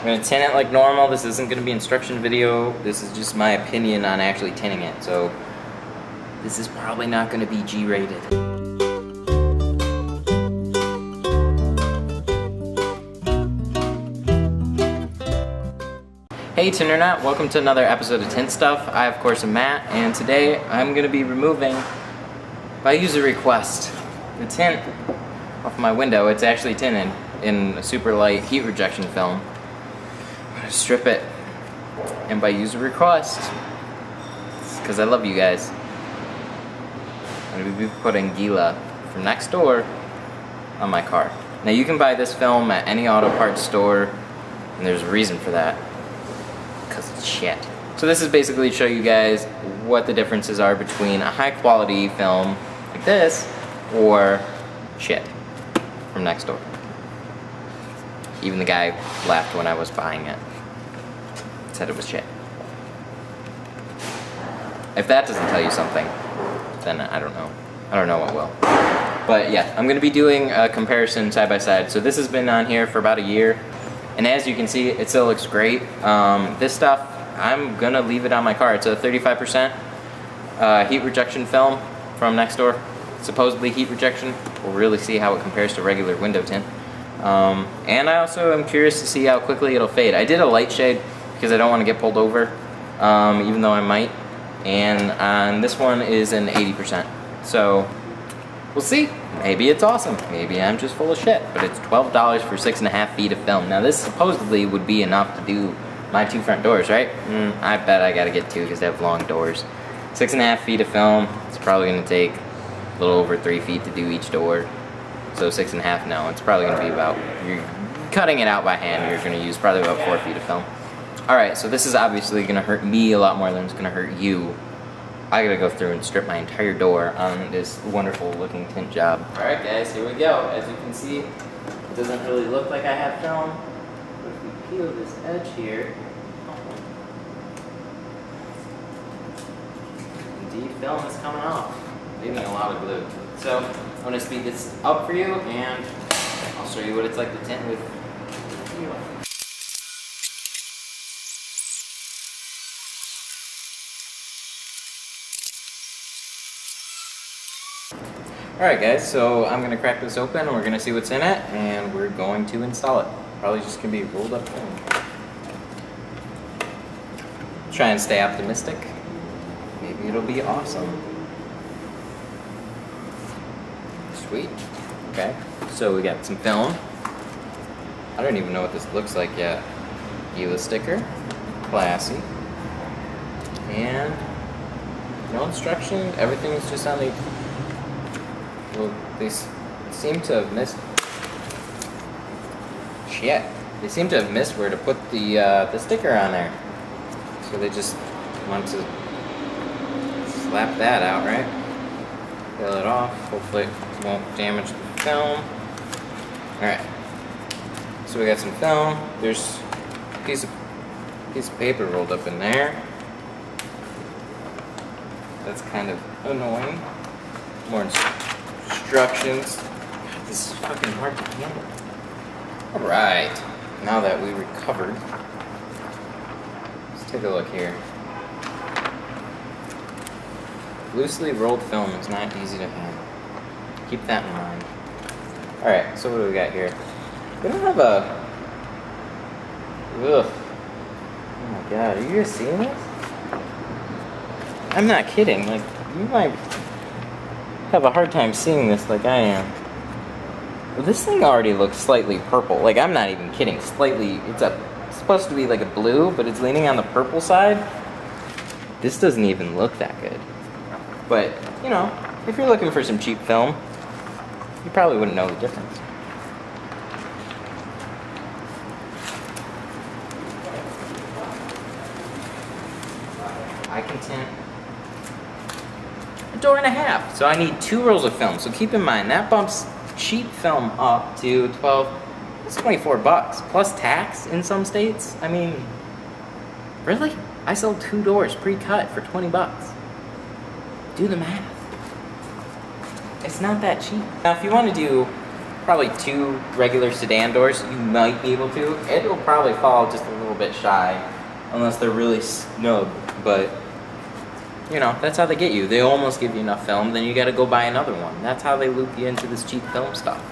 gonna tint it like normal. This isn't gonna be instruction video. This is just my opinion on actually tinting it. So this is probably not gonna be G-rated. Hey Tinternet, welcome to another episode of Tint Stuff. I of course am Matt, and today I'm gonna be removing, by user request, the tint off my window. It's actually tinted in a super light heat rejection film. I'm gonna strip it, and by user request, because I love you guys, I'm gonna be putting Gila from next door on my car. Now you can buy this film at any auto parts store, and there's a reason for that. Because it's shit. So this is basically to show you guys what the differences are between a high quality film like this or shit from next door. Even the guy laughed when I was buying it. Said it was shit. If that doesn't tell you something, then I don't know. I don't know what will. But yeah, I'm gonna be doing a comparison side by side. So this has been on here for about a year. And as you can see, it still looks great. This stuff, I'm gonna leave it on my car. It's a 35% heat rejection film from next door. Supposedly heat rejection. We'll really see how it compares to regular window tint. And I also am curious to see how quickly it'll fade. I did a light shade because I don't want to get pulled over, even though I might. And on this one is an 80%. So we'll see. Maybe it's awesome. Maybe I'm just full of shit. But it's $12 for 6.5 feet of film. Now this supposedly would be enough to do my 2 front doors, right? I bet I gotta get 2 because they have long doors. 6.5 feet of film. It's probably gonna take a little over 3 feet to do each door. So 6.5, no, it's probably gonna be about, you're cutting it out by hand, you're gonna use probably about 4 feet of film. Alright, so this is obviously gonna hurt me a lot more than it's gonna hurt you. I gotta go through and strip my entire door on this wonderful looking tint job. Alright guys, here we go. As you can see, it doesn't really look like I have film, but if we peel this edge here, indeed film is coming off, leaving a lot of glue. So I'm gonna speed this up for you, and I'll show you what it's like to tint with Gila. Alright guys, so I'm going to crack this open, we're going to see what's in it, and we're going to install it. Probably just going to be rolled up film. Try and stay optimistic. Maybe it'll be awesome. Sweet. Okay, so we got some film. I don't even know what this looks like yet. Gila sticker. Classy. And no instruction, everything's just on the... Well, they seem to have missed... Shit. They seem to have missed where to put the sticker on there. So they just want to slap that out, right? Peel it off. Hopefully it won't damage the film. Alright. So we got some film. There's a piece of paper rolled up in there. That's kind of annoying. More instructions. God, this is fucking hard to handle. Alright, now that we recovered, let's take a look here. Loosely rolled film is not easy to handle. Keep that in mind. Alright, so what do we got here? We don't have a... Ugh. Oh my god, are you guys seeing this? I'm not kidding, like, you might have a hard time seeing this like I am. Well, this thing already looks slightly purple. Like, I'm not even kidding. Slightly, it's supposed to be like a blue, but it's leaning on the purple side. This doesn't even look that good. But, you know, if you're looking for some cheap film, you probably wouldn't know the difference. I can tint a door and a half. So I need 2 rolls of film. So keep in mind, that bumps cheap film up to 12, that's 24 bucks, plus tax in some states. I mean, really? I sold 2 doors pre-cut for 20 bucks. Do the math. It's not that cheap. Now if you want to do probably 2 regular sedan doors, you might be able to. It'll probably fall just a little bit shy, unless they're really snug, but you know, that's how they get you. They almost give you enough film, then you gotta go buy another one. That's how they loop you into this cheap film stuff.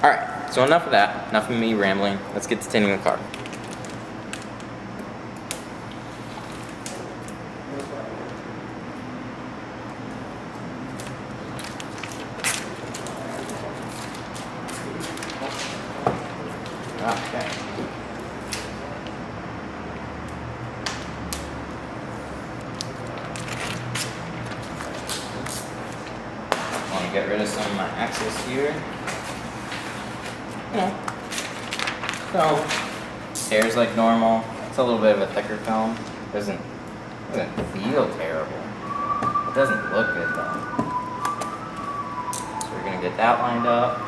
Alright, so enough of that, enough of me rambling. Let's get to tinting the car. Okay. I want to get rid of some of my excess here. Yeah. Film. Hair's like normal. It's a little bit of a thicker film. Doesn't feel terrible. It doesn't look good though. So we're gonna get that lined up.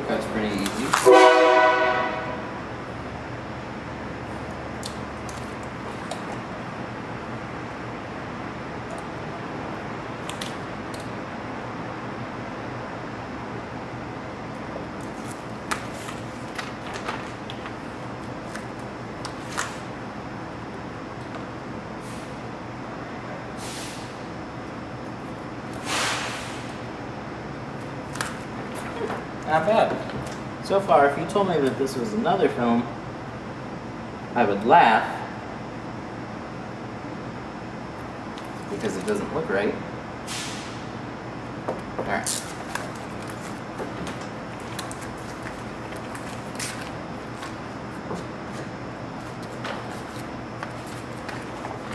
That's pretty easy. Not bad. So far, if you told me that this was another film, I would laugh because it doesn't look right. Alright.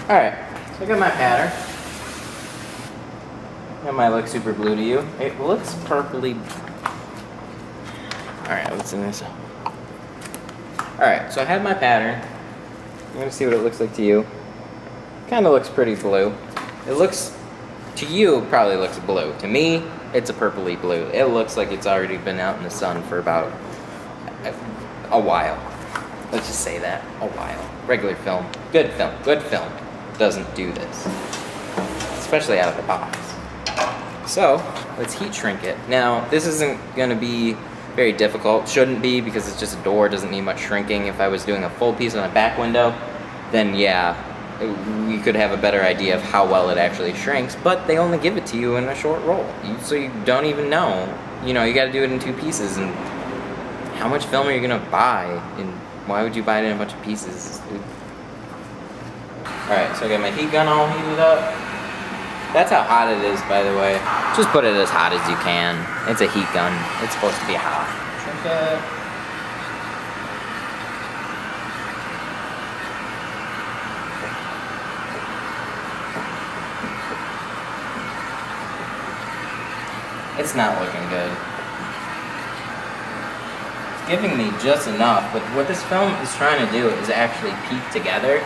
Alright, so I got my pattern. It might look super blue to you. It looks purpley. Alright, let's do this. Alright, so I have my pattern. I'm going to see what it looks like to you. Kind of looks pretty blue. It looks, to you, it probably looks blue. To me, it's a purpley blue. It looks like it's already been out in the sun for about a while. Let's just say that, a while. Regular film, good film doesn't do this. Especially out of the box. So, let's heat shrink it. Now, this isn't going to be very difficult. Shouldn't be, because it's just a door, doesn't need much shrinking. If I was doing a full piece on a back window, then yeah, we could have a better idea of how well it actually shrinks, but they only give it to you in a short roll. So you don't even know. You know, you gotta do it in 2 pieces, and how much film are you gonna buy? And why would you buy it in a bunch of pieces? Alright, so I got my heat gun all heated up. That's how hot it is, by the way. Just put it as hot as you can. It's a heat gun. It's supposed to be hot. Shrink it. It's not looking good. It's giving me just enough, but what this film is trying to do is actually peek together.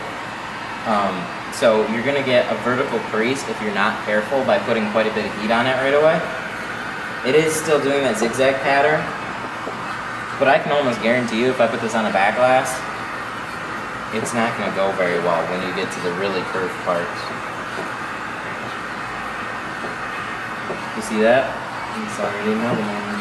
So you're going to get a vertical crease if you're not careful by putting quite a bit of heat on it right away. It is still doing that zigzag pattern, but I can almost guarantee you if I put this on a back glass, it's not going to go very well when you get to the really curved parts. You see that? It's already melting.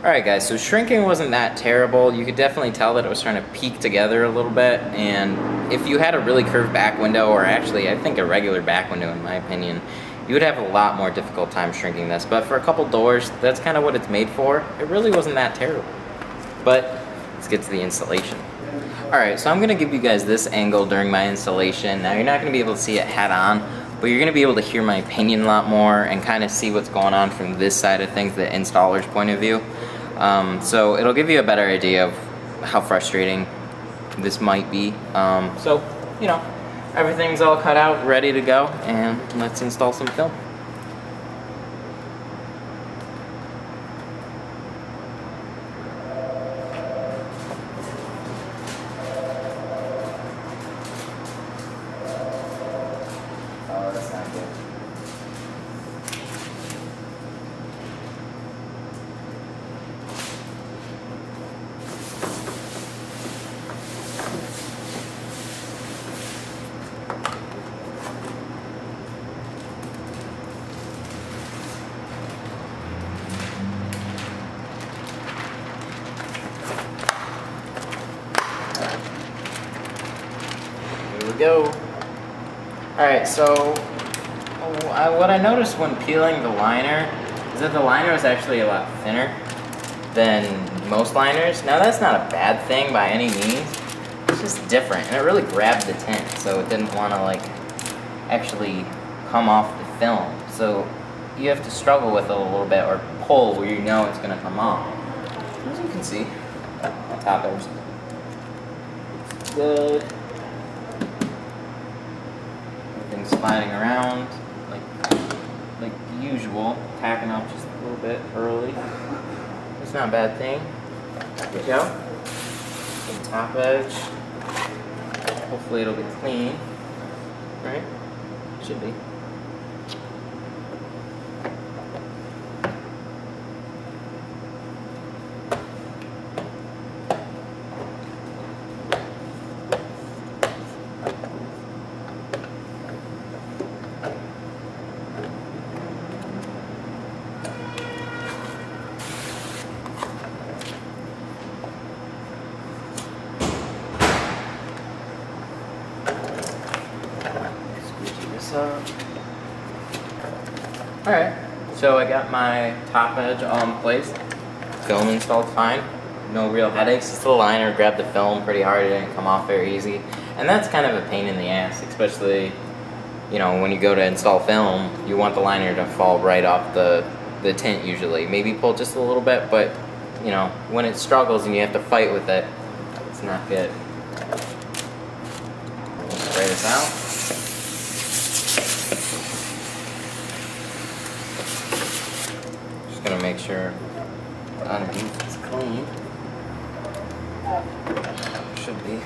Alright guys, so shrinking wasn't that terrible. You could definitely tell that it was trying to peek together a little bit, and if you had a really curved back window, or actually I think a regular back window in my opinion, you would have a lot more difficult time shrinking this. But for a couple doors, that's kind of what it's made for. It really wasn't that terrible. But let's get to the installation. Alright, so I'm going to give you guys this angle during my installation. Now you're not going to be able to see it head on, but you're going to be able to hear my opinion a lot more and kind of see what's going on from this side of things, the installer's point of view. So it'll give you a better idea of how frustrating this might be. So, you know, everything's all cut out, ready to go, and let's install some film. Oh, that's not good. Here we go. Alright, so what I noticed when peeling the liner is that the liner is actually a lot thinner than most liners. Now that's not a bad thing by any means, it's just different, and it really grabbed the tint, so it didn't want to like actually come off the film. So you have to struggle with it a little bit, or pull where you know it's going to come off. As you can see, the top edge is good. Everything's sliding around like usual, tacking up just a little bit early. It's not a bad thing. There we go. The top edge. Hopefully it'll be clean, right? Should be. Alright, so I got my top edge all in place. Film installed fine. No real headaches. Just the liner grabbed the film pretty hard. It didn't come off very easy. And that's kind of a pain in the ass, especially, you know, when you go to install film, you want the liner to fall right off the tint usually. Maybe pull just a little bit, but, you know, when it struggles and you have to fight with it, it's not good. We'll spray this out. Gonna make sure underneath is clean. Should be.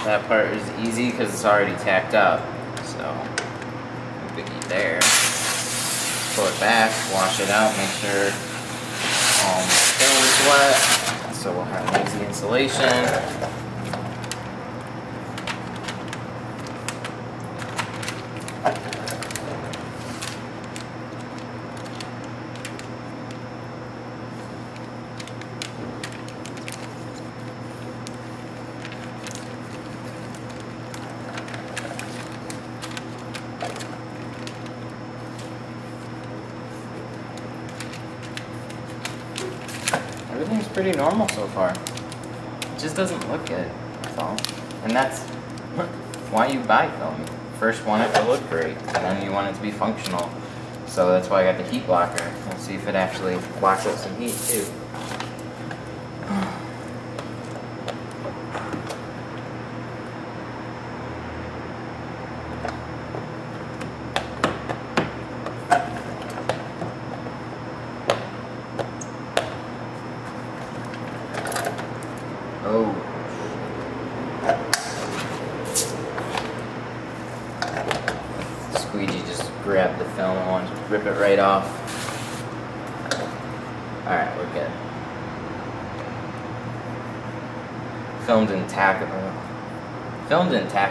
That part is easy because it's already tacked up, so no biggie there. Pull it back, wash it out, make sure all the film is wet, so we'll have an easy installation. Everything's pretty normal so far. It just doesn't look good, that's all. And that's why you buy film. First want it to look great, and then you want it to be functional. So that's why I got the heat blocker. We'll see if it actually blocks out some heat too. Oh. Squeegee just grabbed the film and wanted to rip it right off. Alright, we're good. Film didn't tack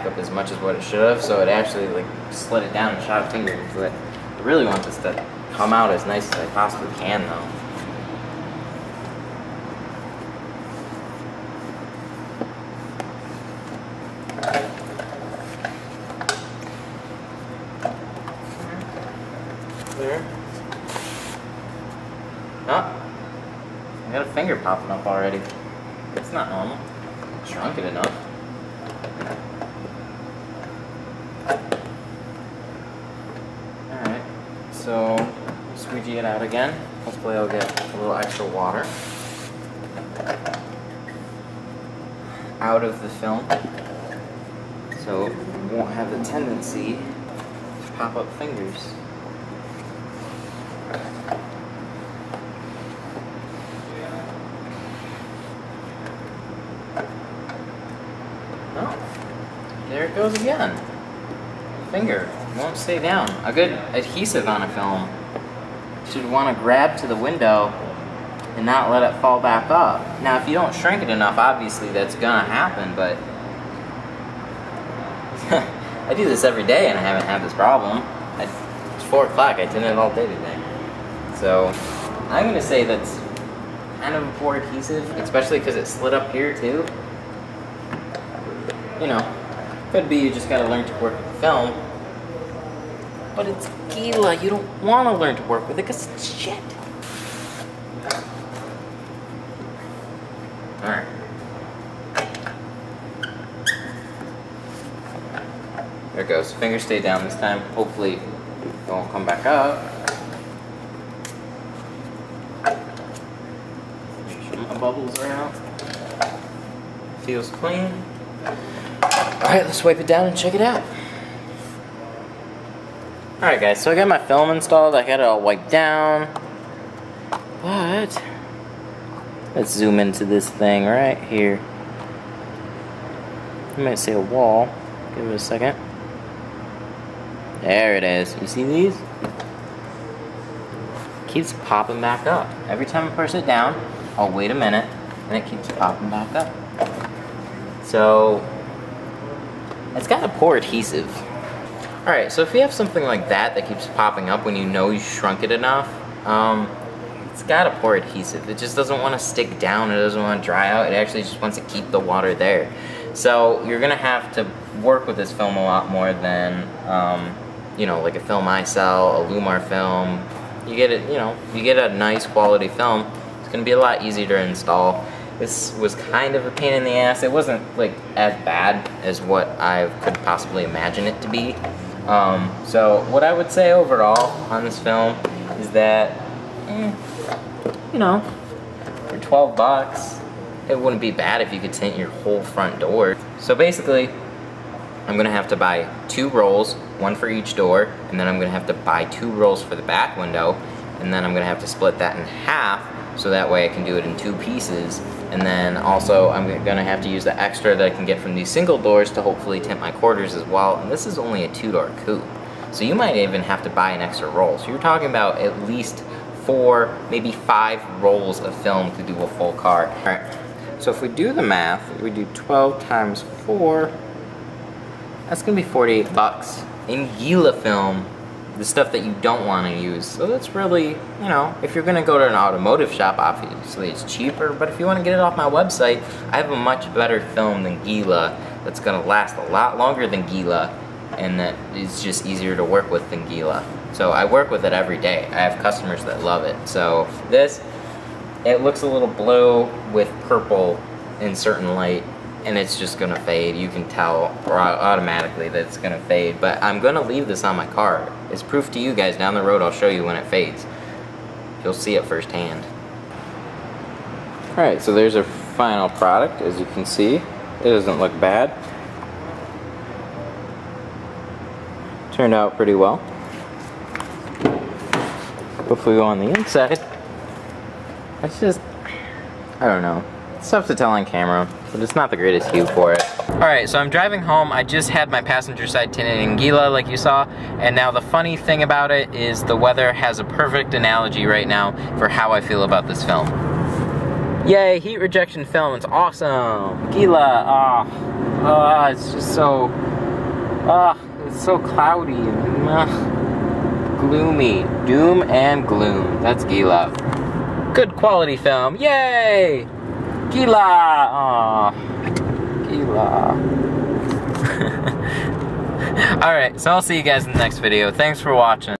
up as much as what it should have, so it actually like slid it down and shot a finger into it. I really want this to come out as nice as I possibly can though. There. Oh, I got a finger popping up already. That's not normal. Shrunk it enough. Alright, so squeegee it out again. Hopefully I'll get a little extra water out of the film, so it won't have the tendency to pop up fingers. There it goes again. Finger won't stay down. A good adhesive on a film should want to grab to the window and not let it fall back up. Now, if you don't shrink it enough, obviously that's gonna happen, but I do this every day and I haven't had this problem. It's 4 o'clock, I did it all day today. So, I'm gonna say that's kind of a poor adhesive, especially because it slid up here too. You know, could be you just gotta learn to work with the film, but it's Gila. You don't want to learn to work with it because it's shit. Alright. There it goes. Finger stay down this time. Hopefully it won't come back up. Make sure my bubbles are out. Feels clean. Alright, let's wipe it down and check it out. Alright guys, so I got my film installed, I got it all wiped down. But let's zoom into this thing right here. You might say a wall. Give it a second. There it is. You see these? Keeps popping back up. Every time I push it down, I'll wait a minute and it keeps popping back up. So it's got a poor adhesive. Alright, so if you have something like that keeps popping up when you know you shrunk it enough, it's got a poor adhesive. It just doesn't want to stick down, it doesn't want to dry out, it actually just wants to keep the water there. So you're going to have to work with this film a lot more than, you know, like a film I sell, a Lumar film. You get it, you know, you get a nice quality film, it's going to be a lot easier to install. This was kind of a pain in the ass. It wasn't like as bad as what I could possibly imagine it to be. So what I would say overall on this film is that, you know, for 12 bucks, it wouldn't be bad if you could tint your whole front door. So basically, I'm gonna have to buy 2 rolls, 1 for each door, and then I'm gonna have to buy 2 rolls for the back window, and then I'm gonna have to split that in half so that way I can do it in 2 pieces. And then also I'm gonna have to use the extra that I can get from these single doors to hopefully tint my quarters as well. And this is only a 2-door coupe, so you might even have to buy an extra roll. So you're talking about at least 4, maybe 5 rolls of film to do a full car. All right, so if we do the math, we do 12 times 4, that's gonna be 48 bucks in Gila film, the stuff that you don't want to use. So that's really, you know, if you're gonna go to an automotive shop, obviously it's cheaper, but if you want to get it off my website, I have a much better film than Gila that's gonna last a lot longer than Gila, and that is just easier to work with than Gila. So I work with it every day. I have customers that love it. So this, it looks a little blue with purple in certain light, and it's just gonna fade. You can tell automatically that it's gonna fade, but I'm gonna leave this on my car. As proof to you guys, down the road I'll show you when it fades. You'll see it firsthand. Alright, so there's our final product. As you can see, it doesn't look bad. Turned out pretty well. If we go on the inside, it's just, I don't know. It's tough to tell on camera, but it's not the greatest hue for it. Alright, so I'm driving home. I just had my passenger side tinted in Gila, like you saw, and now the funny thing about it is the weather has a perfect analogy right now for how I feel about this film. Yay, heat rejection film, it's awesome! Gila, it's just so, it's so cloudy and gloomy. Doom and gloom, that's Gila. Good quality film, yay! Gila, Gila. Alright, so I'll see you guys in the next video. Thanks for watching.